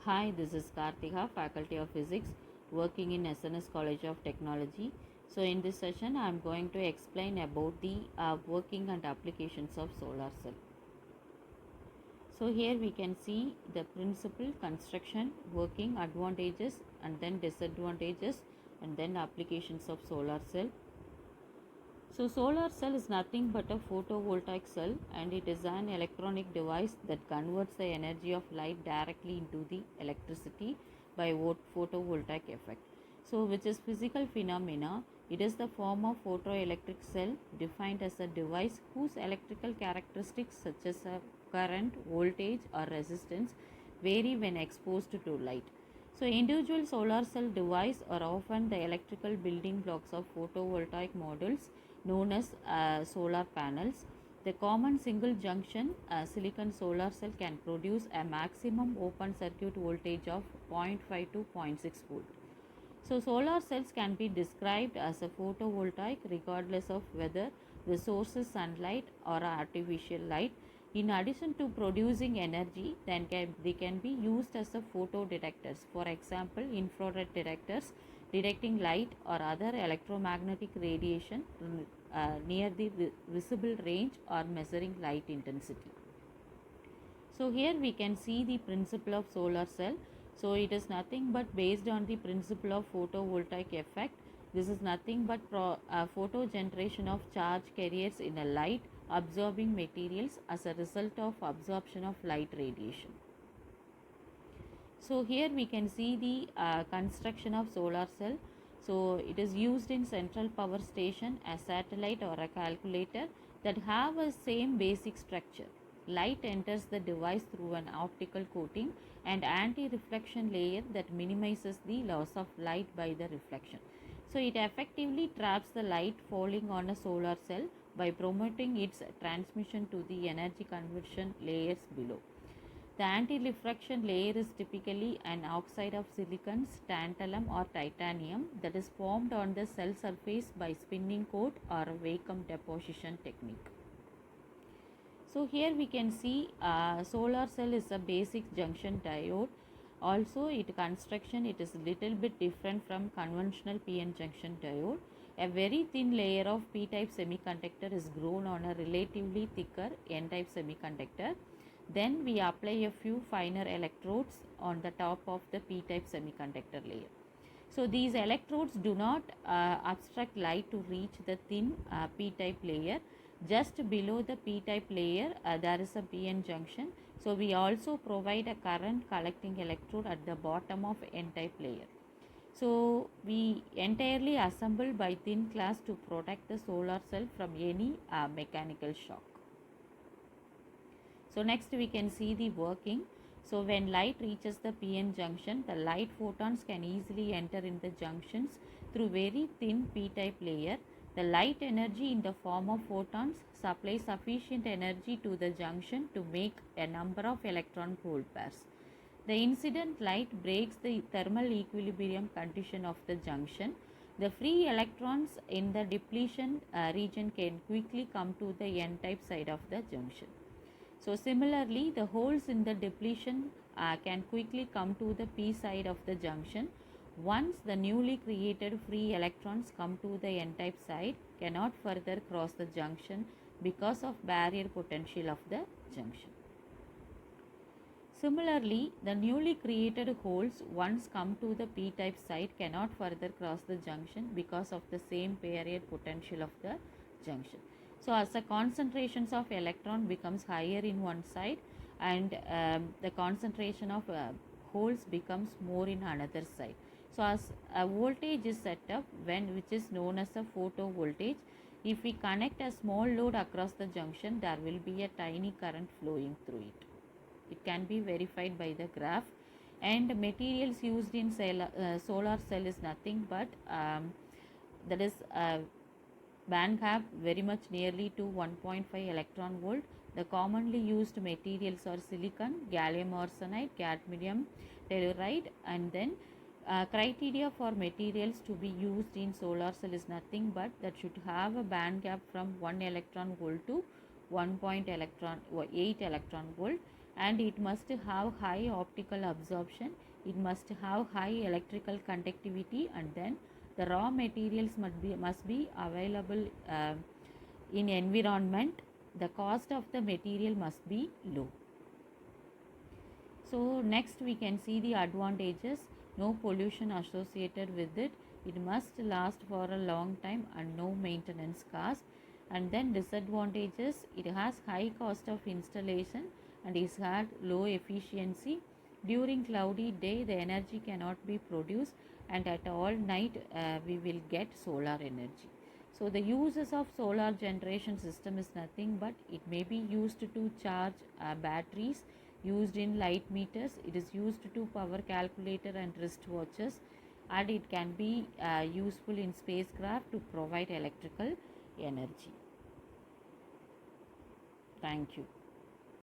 Hi, this is Karthika, Faculty of Physics, working in SNS College of Technology. So, in this session, I am going to explain about the working and applications of solar cell. So, here we can see the principle, construction, working, advantages, and then disadvantages, and then applications of solar cell. So, solar cell is nothing but a photovoltaic cell, and it is an electronic device that converts the energy of light directly into the electricity by photovoltaic effect. So, which is physical phenomena. It is the form of photoelectric cell defined as a device whose electrical characteristics such as a current, voltage or resistance vary when exposed to light. So, individual solar cell devices are often the electrical building blocks of photovoltaic modules known as solar panels. The common single junction silicon solar cell can produce a maximum open circuit voltage of 0.5 to 0.6 volt. So, solar cells can be described as a photovoltaic regardless of whether the source is sunlight or artificial light. In addition to producing energy, they can be used as a photodetectors. For example, infrared detectors detecting light or other electromagnetic radiation near the visible range or measuring light intensity. So, here we can see the principle of solar cell. So, it is nothing but based on the principle of photovoltaic effect. This is nothing but photo generation of charge carriers in a light absorbing materials as a result of absorption of light radiation. So, here we can see the construction of solar cell. So, it is used in central power station, a satellite or a calculator that have a same basic structure. Light enters the device through an optical coating and anti-reflection layer that minimizes the loss of light by the reflection. So, it effectively traps the light falling on a solar cell by promoting its transmission to the energy conversion layers below. The anti-reflection layer is typically an oxide of silicon, tantalum or titanium that is formed on the cell surface by spinning coat or vacuum deposition technique. So, here we can see solar cell is a basic junction diode. Also, its construction it is little bit different from conventional PN junction diode. A very thin layer of P-type semiconductor is grown on a relatively thicker N-type semiconductor. Then we apply a few finer electrodes on the top of the P-type semiconductor layer. So, these electrodes do not obstruct light to reach the thin P-type layer. Just below the P-type layer, there is a PN junction. So, we also provide a current collecting electrode at the bottom of N-type layer. So, we entirely assemble by thin glass to protect the solar cell from any mechanical shock. So, next we can see the working. So, when light reaches the PN junction, the light photons can easily enter in the junctions through very thin P-type layer. The light energy in the form of photons supplies sufficient energy to the junction to make a number of electron-hole pairs. The incident light breaks the thermal equilibrium condition of the junction. The free electrons in the depletion region can quickly come to the N-type side of the junction. So, similarly, the holes in the depletion can quickly come to the P side of the junction. Once the newly created free electrons come to the N-type side, cannot further cross the junction because of barrier potential of the junction. Similarly, the newly created holes once come to the P-type side cannot further cross the junction because of the same barrier potential of the junction. So, as the concentrations of electron becomes higher in one side and the concentration of holes becomes more in another side. So, as a voltage is set up which is known as a photovoltage, if we connect a small load across the junction, there will be a tiny current flowing through it. It can be verified by the graph. And materials used in solar cell is nothing but that is band gap very much nearly to 1.5 electron volt. The commonly used materials are silicon, gallium arsenide, cadmium, telluride, and then criteria for materials to be used in solar cell is nothing but that should have a band gap from 1 electron volt to 1.8 electron volt, and it must have high optical absorption, it must have high electrical conductivity, and then the raw materials must be available in environment. The cost of the material must be low. So next we can see the advantages. No pollution associated with it. It must last for a long time and no maintenance cost. And then disadvantages, it has high cost of installation and is had low efficiency. During cloudy day the energy cannot be produced, and at all night we will get solar energy. So the uses of solar generation system is nothing but it may be used to charge batteries, used in light meters, it is used to power calculator and wristwatches, and it can be useful in spacecraft to provide electrical energy. Thank you.